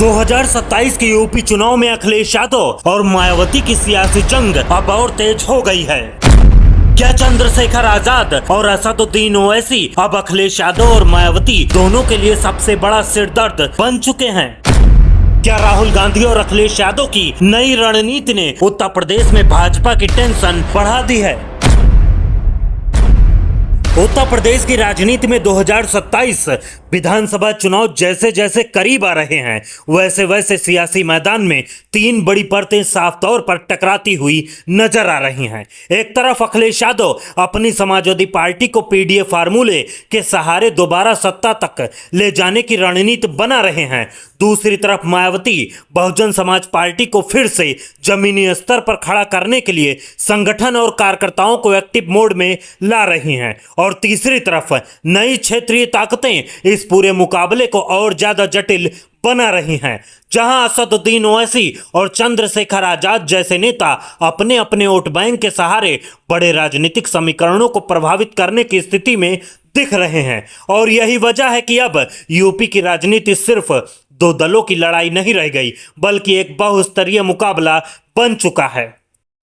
2027 के यूपी चुनाव में अखिलेश यादव और मायावती की सियासी जंग अब और तेज हो गई है। क्या चंद्रशेखर आजाद और असदुद्दीन ओवैसी अब अखिलेश यादव और मायावती दोनों के लिए सबसे बड़ा सिरदर्द बन चुके हैं? क्या राहुल गांधी और अखिलेश यादव की नई रणनीति ने उत्तर प्रदेश में भाजपा की टेंशन बढ़ा दी है? उत्तर प्रदेश की राजनीति में 2027 विधानसभा चुनाव जैसे जैसे करीब आ रहे हैं, वैसे वैसे सियासी मैदान में तीन बड़ी परतें साफ तौर पर टकराती हुई नजर आ रही हैं। एक तरफ अखिलेश यादव अपनी समाजवादी पार्टी को पीडीए फार्मूले के सहारे दोबारा सत्ता तक ले जाने की रणनीति बना रहे हैं। दूसरी तरफ मायावती बहुजन समाज पार्टी को फिर से जमीनी स्तर पर खड़ा करने के लिए संगठन और कार्यकर्ताओं को एक्टिव मोड में ला रही हैं। और तीसरी तरफ नई क्षेत्रीय ताकतें इस पूरे मुकाबले को और ज्यादा जटिल बना रही हैं, जहां असदुद्दीन ओवैसी और चंद्रशेखर आजाद जैसे नेता अपने अपने वोट बैंक के सहारे बड़े राजनीतिक समीकरणों को प्रभावित करने की स्थिति में दिख रहे हैं। और यही वजह है कि अब यूपी की राजनीति सिर्फ दो दलों की लड़ाई नहीं रह गई, बल्कि एक बहुस्तरीय मुकाबला बन चुका है,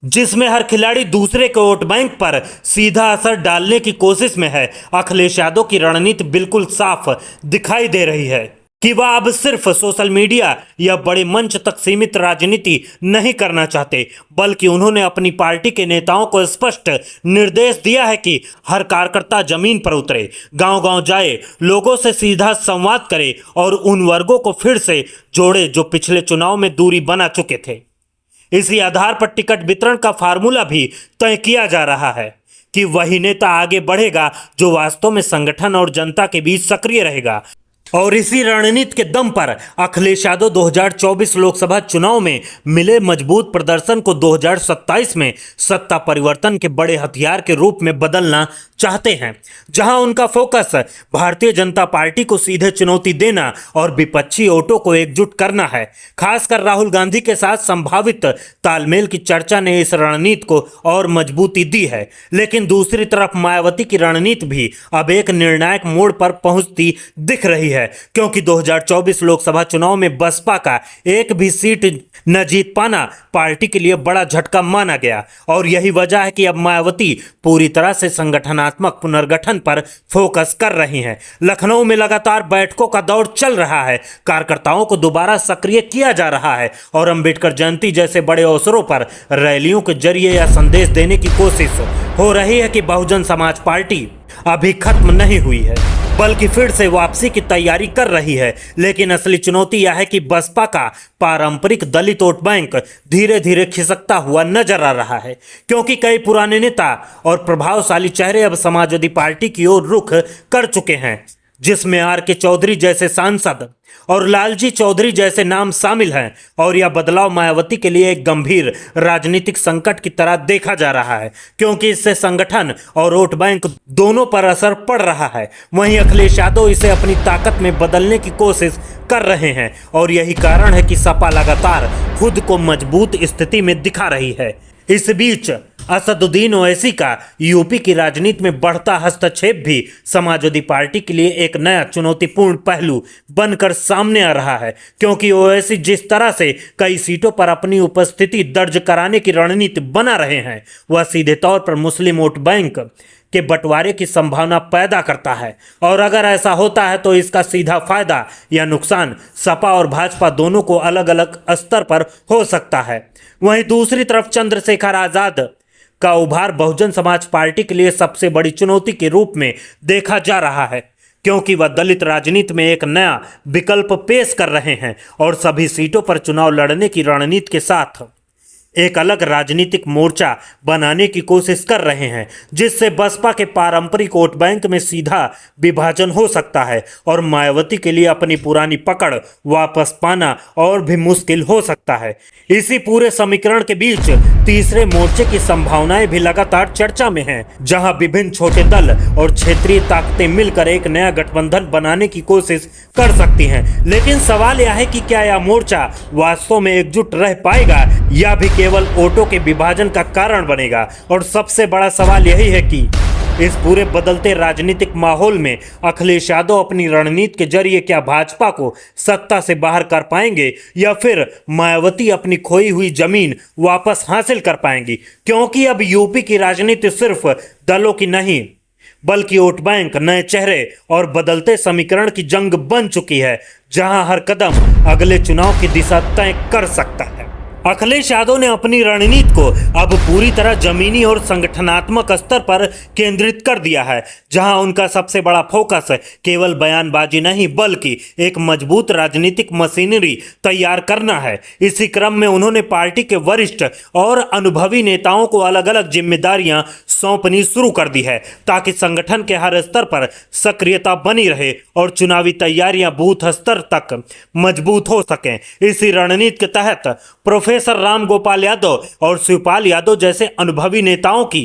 जिसमें हर खिलाड़ी दूसरे के वोट बैंक पर सीधा असर डालने की कोशिश में है। अखिलेश यादव की रणनीति बिल्कुल साफ दिखाई दे रही है कि वह अब सिर्फ सोशल मीडिया या बड़े मंच तक सीमित राजनीति नहीं करना चाहते, बल्कि उन्होंने अपनी पार्टी के नेताओं को स्पष्ट निर्देश दिया है कि हर कार्यकर्ता जमीन पर उतरे, गांव-गांव जाए, लोगों से सीधा संवाद करे और उन वर्गों को फिर से जोड़े जो पिछले चुनाव में दूरी बना चुके थे। इसी आधार पर टिकट वितरण का फार्मूला भी तय किया जा रहा है कि वही नेता आगे बढ़ेगा जो वास्तव में संगठन और जनता के बीच सक्रिय रहेगा। और इसी रणनीति के दम पर अखिलेश यादव 2024 लोकसभा चुनाव में मिले मजबूत प्रदर्शन को 2027 में सत्ता परिवर्तन के बड़े हथियार के रूप में बदलना चाहते हैं, जहां उनका फोकस भारतीय जनता पार्टी को सीधे चुनौती देना और विपक्षी वोटों को एकजुट करना है। खासकर राहुल गांधी के साथ संभावित तालमेल की चर्चा ने इस रणनीति को और मजबूती दी है। लेकिन दूसरी तरफ मायावती की रणनीति भी अब एक निर्णायक मोड़ पर पहुंचती दिख रही है, क्योंकि 2024 लोकसभा चुनाव में बसपा का एक भी सीट न जीत पाना पार्टी के लिए बड़ा झटका माना गया। और यही वजह है कि अब मायावती पूरी तरह से संगठनात्मक पुनर्गठन पर फोकस कर रही हैं। लखनऊ में लगातार बैठकों का दौर चल रहा है, कार्यकर्ताओं को दोबारा सक्रिय किया जा रहा है और अंबेडकर जयंती जैसे बड़े अवसरों पर रैलियों के जरिए यह संदेश देने की कोशिश हो रही है कि बहुजन समाज पार्टी अभी खत्म नहीं हुई है, बल्कि फिर से वापसी की तैयारी कर रही है। लेकिन असली चुनौती यह है कि बसपा का पारंपरिक दलित वोट बैंक धीरे धीरे खिसकता हुआ नजर आ रहा है, क्योंकि कई पुराने नेता और प्रभावशाली चेहरे अब समाजवादी पार्टी की ओर रुख कर चुके हैं, जिसमें आर.के. चौधरी जैसे सांसद और लालजी चौधरी जैसे नाम शामिल हैं। और यह बदलाव मायावती के लिए एक गंभीर राजनीतिक संकट की तरह देखा जा रहा है, क्योंकि इससे संगठन और वोट बैंक दोनों पर असर पड़ रहा है। वहीं अखिलेश यादव इसे अपनी ताकत में बदलने की कोशिश कर रहे हैं और यही कारण है कि सपा लगातार खुद को मजबूत स्थिति में दिखा रही है। इस बीच असदुद्दीन ओवैसी का यूपी की राजनीति में बढ़ता हस्तक्षेप भी समाजवादी पार्टी के लिए एक नया चुनौतीपूर्ण पहलू बनकर सामने आ रहा है, क्योंकि ओवैसी जिस तरह से कई सीटों पर अपनी उपस्थिति दर्ज कराने की रणनीति बना रहे हैं, वह सीधे तौर पर मुस्लिम वोट बैंक के बंटवारे की संभावना पैदा करता है। और अगर ऐसा होता है तो इसका सीधा फायदा या नुकसान सपा और भाजपा दोनों को अलग अलग स्तर पर हो सकता है। वहीं दूसरी तरफ चंद्रशेखर आजाद का उभार बहुजन समाज पार्टी के लिए सबसे बड़ी चुनौती के रूप में देखा जा रहा है, क्योंकि वह दलित राजनीति में एक नया विकल्प पेश कर रहे हैं और सभी सीटों पर चुनाव लड़ने की रणनीति के साथ एक अलग राजनीतिक मोर्चा बनाने की कोशिश कर रहे हैं, जिससे बसपा के पारंपरिक वोट बैंक में सीधा विभाजन हो सकता है और मायावती के लिए अपनी पुरानी पकड़ वापस पाना और भी मुश्किल हो सकता है। इसी पूरे समीकरण के बीच तीसरे मोर्चे की संभावनाएं भी लगातार चर्चा में हैं, जहां विभिन्न छोटे दल और क्षेत्रीय ताकतें मिलकर एक नया गठबंधन बनाने की कोशिश कर सकती हैं। लेकिन सवाल यह है कि क्या यह मोर्चा वास्तव में एकजुट रह पाएगा या भी केवल वोटों के विभाजन का कारण बनेगा। और सबसे बड़ा सवाल यही है कि इस पूरे बदलते राजनीतिक माहौल में अखिलेश यादव अपनी रणनीति के जरिए क्या भाजपा को सत्ता से बाहर कर पाएंगे या फिर मायावती अपनी खोई हुई जमीन वापस हासिल कर पाएंगी, क्योंकि अब यूपी की राजनीति सिर्फ दलों की नहीं बल्कि वोट बैंक, नए चेहरे और बदलते समीकरण की जंग बन चुकी है, जहां हर कदम अगले चुनाव की दिशा तय कर सकता है। अखिलेश यादव ने अपनी रणनीति को अब पूरी तरह जमीनी और संगठनात्मक स्तर पर केंद्रित कर दिया है, जहां उनका सबसे बड़ा फोकस केवल बयानबाजी नहीं बल्कि एक मजबूत राजनीतिक मशीनरी तैयार करना है। इसी क्रम में उन्होंने पार्टी के वरिष्ठ और अनुभवी नेताओं को अलग अलग जिम्मेदारियां सौंपनी शुरू कर दी है, ताकि संगठन के हर स्तर पर सक्रियता बनी रहे और चुनावी तैयारियां बूथ स्तर तक मजबूत हो सकें। इसी रणनीति के तहत प्रोफेसर राम गोपाल यादव और शिवपाल यादव जैसे अनुभवी नेताओं की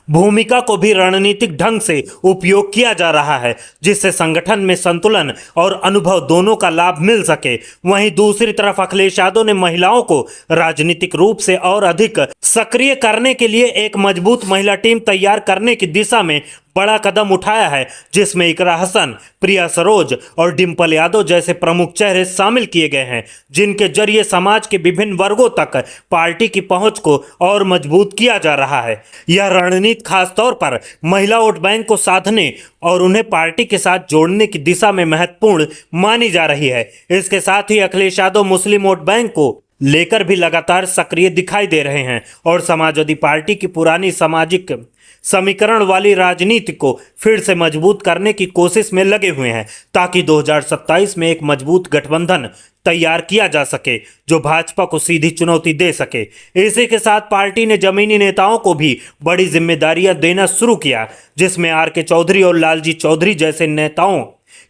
भूमिका को भी रणनीतिक ढंग से उपयोग किया जा रहा है, जिससे संगठन में संतुलन और अनुभव दोनों का लाभ मिल सके। वहीं दूसरी तरफ अखिलेश यादव ने महिलाओं को राजनीतिक रूप से और अधिक सक्रिय करने के लिए एक मजबूत महिला टीम तैयार करने की दिशा में बड़ा कदम उठाया है, जिसमें इकरा हसन, प्रिया सरोज और डिंपल यादव जैसे प्रमुख चेहरे शामिल किए गए हैं, जिनके जरिए समाज के विभिन्न वर्गों तक पार्टी की पहुंच को और मजबूत किया जा रहा है। यह रणनीति खासतौर पर महिला वोट बैंक को साधने और उन्हें पार्टी के साथ जोड़ने की दिशा में महत्वपूर्ण मानी जा रही है। इसके साथ ही अखिलेश यादव मुस्लिम वोट बैंक को लेकर भी लगातार सक्रिय दिखाई दे रहे हैं और समाजवादी पार्टी की पुरानी सामाजिक समीकरण वाली राजनीति को फिर से मजबूत करने की कोशिश में लगे हुए हैं, ताकि 2027 में एक मजबूत गठबंधन तैयार किया जा सके जो भाजपा को सीधी चुनौती दे सके। इसी के साथ पार्टी ने जमीनी नेताओं को भी बड़ी जिम्मेदारियां देना शुरू किया, जिसमें आर.के. चौधरी और लालजी चौधरी जैसे नेताओं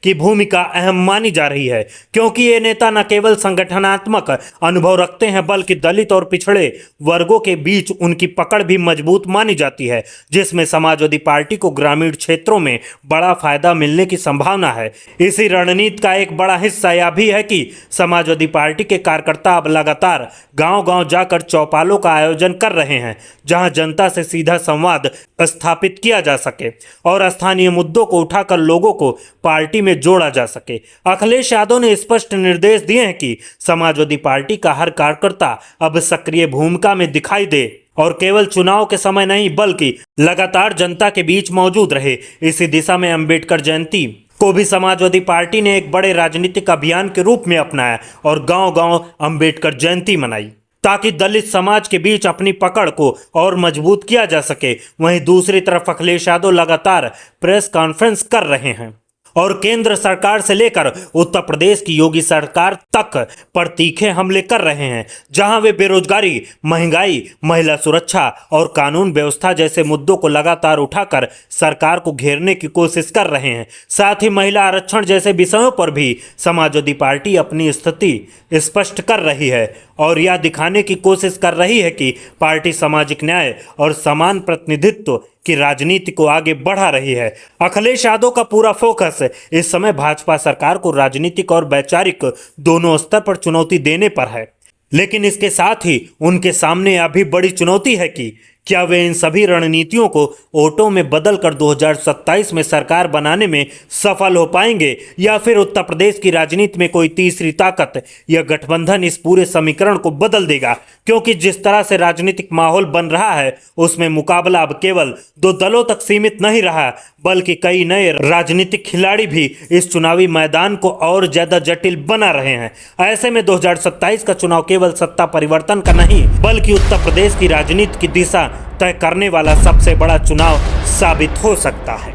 की भूमिका अहम मानी जा रही है, क्योंकि ये नेता न केवल संगठनात्मक अनुभव रखते हैं बल्कि दलित और पिछड़े वर्गों के बीच उनकी पकड़ भी मजबूत मानी जाती है, जिसमें समाजवादी पार्टी को ग्रामीण क्षेत्रों में बड़ा फायदा मिलने की संभावना है। इसी रणनीति का एक बड़ा हिस्सा यह भी है कि समाजवादी पार्टी के कार्यकर्ता अब लगातार गांव-गांव जाकर चौपालों का आयोजन कर रहे हैं, जहां जनता से सीधा संवाद स्थापित किया जा सके और स्थानीय मुद्दों को उठाकर लोगों को पार्टी में जोड़ा जा सके। अखिलेश यादव ने स्पष्ट निर्देश दिए हैं कि समाजवादी पार्टी का हर कार्यकर्ता अब सक्रिय भूमिका में दिखाई दे और केवल चुनाव के समय नहीं बल्कि लगातार जनता के बीच मौजूद रहे। इसी दिशा में अंबेडकर जयंती को भी समाजवादी पार्टी ने एक बड़े राजनीतिक अभियान के रूप में अपनाया और गांव-गांव अंबेडकर जयंती मनाई, ताकि दलित समाज के बीच अपनी पकड़ को और मजबूत किया जा सके। वहीं दूसरी तरफ अखिलेश यादव लगातार प्रेस कॉन्फ्रेंस कर रहे हैं और केंद्र सरकार से लेकर उत्तर प्रदेश की योगी सरकार तक पर तीखे हमले कर रहे हैं, जहां वे बेरोजगारी, महंगाई, महिला सुरक्षा और कानून व्यवस्था जैसे मुद्दों को लगातार उठाकर सरकार को घेरने की कोशिश कर रहे हैं। साथ ही महिला आरक्षण जैसे विषयों पर भी समाजवादी पार्टी अपनी स्थिति स्पष्ट कर रही है और यह दिखाने की कोशिश कर रही है कि पार्टी सामाजिक न्याय और समान प्रतिनिधित्व की राजनीति को आगे बढ़ा रही है। अखिलेश यादव का पूरा फोकस इस समय भाजपा सरकार को राजनीतिक और वैचारिक दोनों स्तर पर चुनौती देने पर है, लेकिन इसके साथ ही उनके सामने अभी बड़ी चुनौती है कि क्या वे इन सभी रणनीतियों को वोटों में बदलकर 2027 में सरकार बनाने में सफल हो पाएंगे या फिर उत्तर प्रदेश की राजनीति में कोई तीसरी ताकत या गठबंधन इस पूरे समीकरण को बदल देगा। क्योंकि जिस तरह से राजनीतिक माहौल बन रहा है उसमें मुकाबला अब केवल दो दलों तक सीमित नहीं रहा, बल्कि कई नए राजनीतिक खिलाड़ी भी इस चुनावी मैदान को और ज्यादा जटिल बना रहे हैं। ऐसे में 2027 का चुनाव केवल सत्ता परिवर्तन का नहीं बल्कि उत्तर प्रदेश की राजनीति की दिशा तय करने वाला सबसे बड़ा चुनाव साबित हो सकता है।